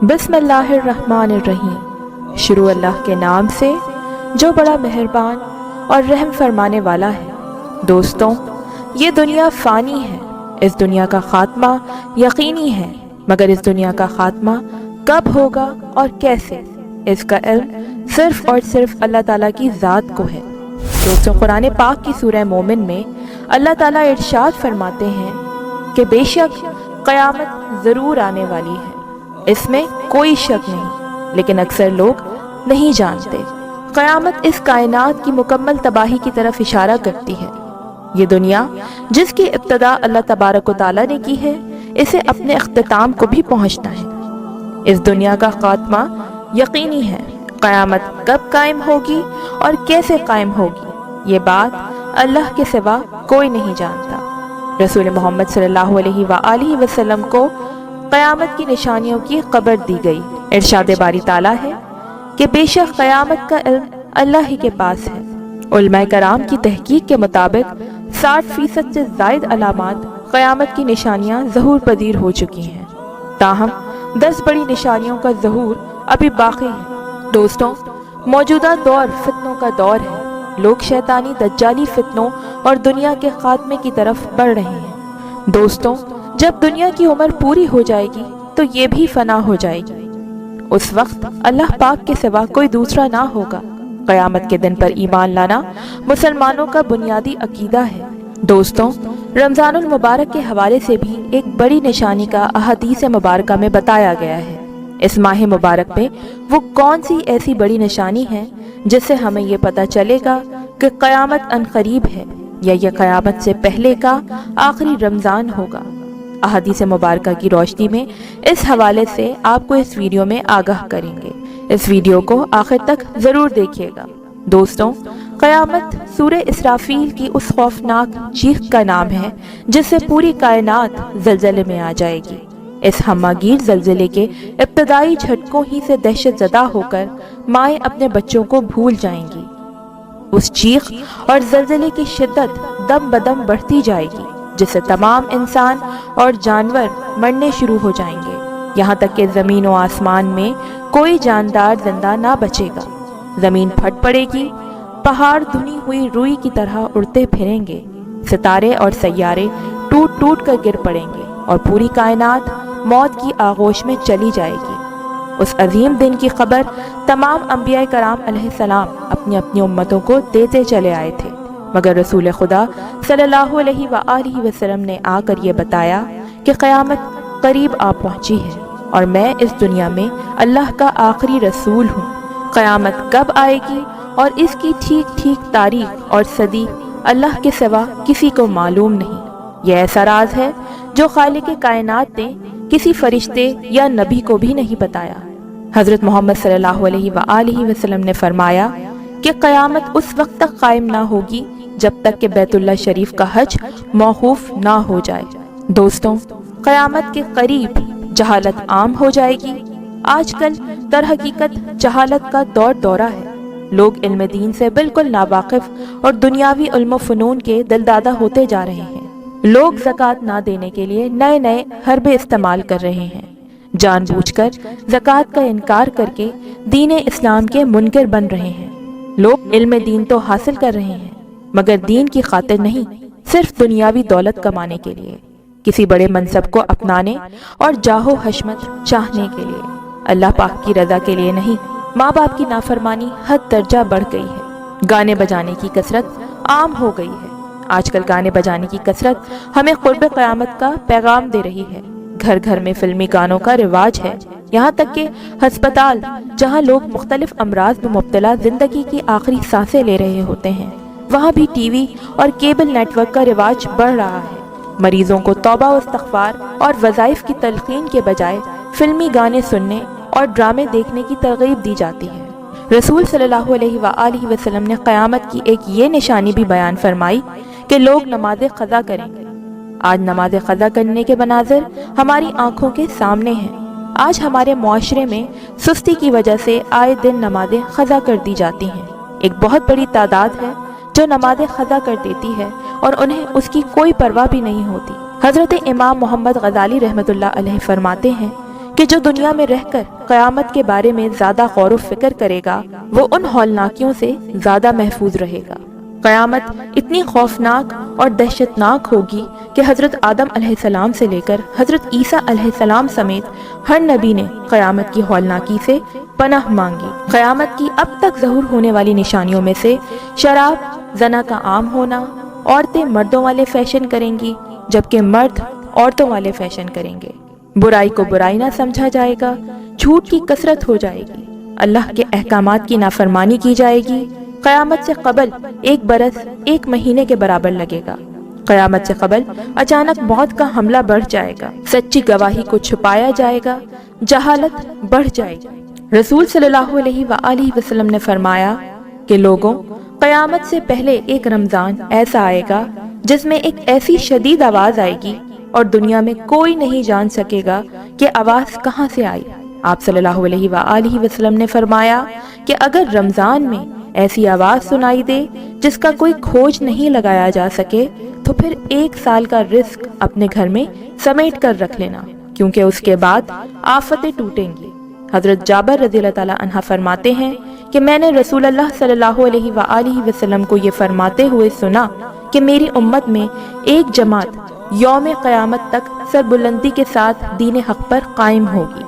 बिस्मिल्लाहिर्रहमानिर्रहीम। शुरू अल्लाह के नाम से जो बड़ा मेहरबान और रहम फरमाने वाला है। दोस्तों, ये दुनिया फ़ानी है, इस दुनिया का ख़ात्मा यकीनी है, मगर इस दुनिया का ख़ात्मा कब होगा और कैसे, इसका इल्म सिर्फ़ और सिर्फ अल्लाह ताला की ज़ात को है। दोस्तों, कुरान पाक की सूरह मोमिन में अल्लाह ताला इरशाद फरमाते हैं कि बेशक क़यामत ज़रूर आने वाली है, इसमें कोई शक नहीं, लेकिन अक्सर लोग नहीं जानते। क़यामत इस कायनात की मुकम्मल तबाही की तरफ इशारा करती है। ये दुनिया जिसकी इब्तिदा अल्लाह तबारक व तआला ने की है, इसे अपने अख्तिताम को भी पहुंचना है। इस दुनिया का खात्मा यकीनी है। क़यामत कब कायम होगी और कैसे कायम होगी, ये बात अल्लाह के सिवा कोई नहीं जानता। रसूल मोहम्मद सल्लल्लाहु अलैहि वसल्लम को क़यामत की निशानियों की खबर दी गई। इरशाद बारी ताला है कि बेशक क़यामत का इल्म अल्लाह ही के पास है। उलमाए कराम की तहकीक के मुताबिक 60% से ज़ायद अलामात क़यामत की निशानियाँ ज़हूर पदीर हो चुकी हैं, ताहम 10 बड़ी निशानियों का ज़हूर अभी बाकी है। दोस्तों, मौजूदा दौर फितनों का दौर है। लोग शैतानी दज्जाली फितनों और दुनिया के खात्मे की तरफ बढ़ रहे हैं। दोस्तों, जब दुनिया की उम्र पूरी हो जाएगी तो ये भी फना हो जाएगी। उस वक्त अल्लाह पाक के सिवा कोई दूसरा ना होगा। क़यामत के दिन पर ईमान लाना मुसलमानों का बुनियादी अकीदा है। दोस्तों, रमज़ानुल मुबारक के हवाले से भी एक बड़ी निशानी का अहादीस मुबारका में बताया गया है। इस माह मुबारक में वो कौन सी ऐसी बड़ी निशानी है जिससे हमें ये पता चलेगा कि क़यामत अनक़रीब है, या ये क़यामत से पहले का आखिरी रमज़ान होगा। अहादीस मुबारका की रोशनी में इस हवाले से आपको इस वीडियो में आगाह करेंगे। इस वीडियो को आखिर तक ज़रूर देखिएगा। दोस्तों, क़यामत सूरह इसराफील की उस खौफनाक चीख का नाम है जिससे पूरी कायनात ज़लज़ले में आ जाएगी। इस हम्मागीर ज़लज़ले के इब्तदाई झटकों ही से दहशत ज़दा होकर माएँ अपने बच्चों को भूल जाएंगी। उस चीख और ज़लज़ले की शिद्दत दम बदम बढ़ती जाएगी, जिससे तमाम इंसान और जानवर मरने शुरू हो जाएंगे, यहाँ तक कि ज़मीन और आसमान में कोई जानदार जिंदा ना बचेगा। ज़मीन फट पड़ेगी, पहाड़ धुनी हुई रुई की तरह उड़ते फिरेंगे, सितारे और सैयारे टूट टूट कर गिर पड़ेंगे और पूरी कायनात मौत की आगोश में चली जाएगी। उस अजीम दिन की खबर तमाम अंबिया कराम अलैहिस्सलाम अपनी अपनी उम्मतों को देते चले आए थे, मगर रसूल खुदा सल्लल्लाहु अलैहि वसल्लम ने आकर ये बताया कि क़यामत करीब आ पहुंची है और मैं इस दुनिया में अल्लाह का आखिरी रसूल हूँ। क़यामत कब आएगी और इसकी ठीक ठीक तारीख और सदी अल्लाह के सिवा किसी को मालूम नहीं। यह ऐसा राज है जो खालिक कायनात ने किसी फरिश्ते या नबी को भी नहीं बताया। हज़रत मोहम्मद सल्लल्लाहु अलैहि वसल्लम ने फरमाया कि क़यामत उस वक्त तक कायम ना होगी जब तक कि बैतुल्लाह शरीफ का हज मौकूफ ना हो जाए। दोस्तों, क़यामत के करीब जहालत आम हो जाएगी। आजकल दर हकीकत जहालत का दौर दौरा है। लोग इल्म दीन से बिल्कुल नावाकिफ और दुनियावी इल्म फ़नून के दिलदादा होते जा रहे हैं। लोग ज़कात ना देने के लिए नए नए हरबे इस्तेमाल कर रहे हैं। जानबूझकर ज़कात का इनकार करके दीन इस्लाम के मुनकर बन रहे हैं। लोग इल्म दीन तो हासिल कर रहे हैं, मगर दीन की खातिर नहीं, सिर्फ दुनियावी दौलत कमाने के लिए, किसी बड़े मनसब को अपनाने और जाहो हशमत चाहने के लिए, अल्लाह पाक की रज़ा के लिए नहीं। माँ बाप की नाफरमानी हद दर्जा बढ़ गई है। गाने बजाने की कसरत आम हो गई है। आजकल गाने बजाने की कसरत हमें क़ुर्ब क़यामत का पैगाम दे रही है। घर घर में फिल्मी गानों का रिवाज है, यहाँ तक कि हस्पताल जहाँ लोग मुख्तलिफ अमराज में मुब्तला ज़िंदगी की आखिरी सांसें ले रहे होते हैं, वहाँ भी टीवी और केबल नेटवर्क का रिवाज बढ़ रहा है। मरीजों को तौबा व इस्तिग़फ़ार और वज़ाइफ की तलक़ीन के बजाय फिल्मी गाने सुनने और ड्रामे देखने की तरग़ीब दी जाती है। रसूल सल्लल्लाहु अलैहि वसल्लम ने क़यामत की एक ये निशानी भी बयान फरमाई कि लोग नमाज़ क़ज़ा करेंगे। आज नमाज़ क़ज़ा करने के मनाज़िर हमारी आँखों के सामने हैं। आज हमारे मुआशरे में सुस्ती की वजह से आए दिन नमाज़ें क़ज़ा कर दी जाती हैं। एक बहुत बड़ी तादाद है जो नमाज़ क़ज़ा कर देती है और उन्हें उसकी कोई परवाह भी नहीं होती। हज़रत इमाम मोहम्मद ग़ज़ाली रहमतुल्लाह अलैह फरमाते हैं کہ جو دنیا میں رہ کر قیامت کے بارے میں زیادہ غور و فکر کرے گا وہ ان ہولناکیوں سے زیادہ محفوظ رہے گا۔ قیامت اتنی خوفناک اور دہشتناک ہوگی کہ حضرت آدم علیہ السلام سے لے کر حضرت عیسیٰ علیہ السلام سمیت ہر نبی نے قیامت کی ہولناکی سے پناہ مانگی۔ قیامت کی اب تک ظہور ہونے والی نشانیوں میں سے شراب، زنا کا عام ہونا، عورتیں مردوں والے فیشن کریں گی جبکہ مرد عورتوں والے فیشن کریں گے، برائی کو برائی نہ سمجھا جائے گا، جھوٹ کی کثرت ہو جائے گی، اللہ کے احکامات کی نافرمانی کی جائے گی، قیامت سے قبل 1 برس 1 مہینے کے برابر لگے گا، قیامت سے قبل اچانک موت کا حملہ بڑھ جائے گا، سچی گواہی کو چھپایا جائے گا، جہالت بڑھ جائے گی۔ رسول صلی اللہ علیہ وآلہ وسلم نے فرمایا کہ لوگوں، قیامت سے پہلے ایک رمضان ایسا آئے گا جس میں ایک ایسی شدید آواز آئے گی اور دنیا میں کوئی نہیں جان سکے گا کہ آواز کہاں سے آئی۔ آپ صلی اللہ علیہ وآلہ وسلم نے فرمایا کہ اگر رمضان میں ایسی آواز سنائی دے جس کا کوئی کھوج نہیں لگایا جا سکے تو پھر 1 سال کا رزق اپنے گھر میں سمیٹ کر رکھ لینا، کیونکہ اس کے بعد آفتیں ٹوٹیں گی۔ حضرت جابر رضی اللہ تعالیٰ عنہ فرماتے ہیں کہ میں نے رسول اللہ صلی اللہ علیہ وآلہ وسلم کو یہ فرماتے ہوئے سنا کہ میری امت میں ایک جماعت یوم قیامت تک سربلندی کے ساتھ دین حق پر قائم ہوگی۔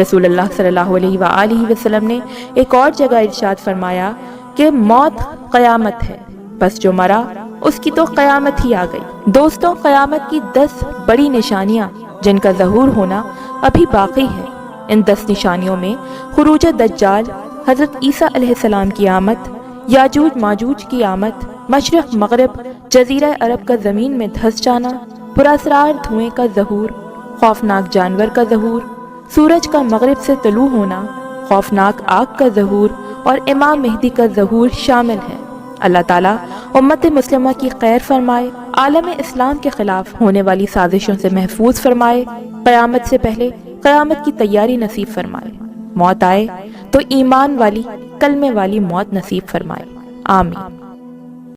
رسول اللہ صلی اللہ علیہ وآلہ وسلم نے ایک اور جگہ ارشاد فرمایا کہ موت قیامت ہے، بس جو مرا اس کی تو قیامت ہی آ گئی۔ دوستوں، قیامت کی 10 بڑی نشانیاں جن کا ظہور ہونا ابھی باقی ہے، ان 10 نشانیوں میں خروج دجال، حضرت عیسیٰ علیہ السلام کی آمد، یاجوج ماجوج کی آمد، مشرق مغرب جزیرہ عرب کا زمین میں دھس جانا، پراسرار دھوئیں کا ظہور، خوفناک جانور کا ظہور، سورج کا مغرب سے طلوع ہونا، خوفناک آگ کا ظہور اور امام مہدی کا ظہور شامل ہے۔ اللہ تعالیٰ امت مسلمہ کی خیر فرمائے، عالم اسلام کے خلاف ہونے والی سازشوں سے محفوظ فرمائے، قیامت سے پہلے قیامت کی تیاری نصیب فرمائے، موت آئے تو ایمان والی کلمے والی موت نصیب فرمائے، آمین۔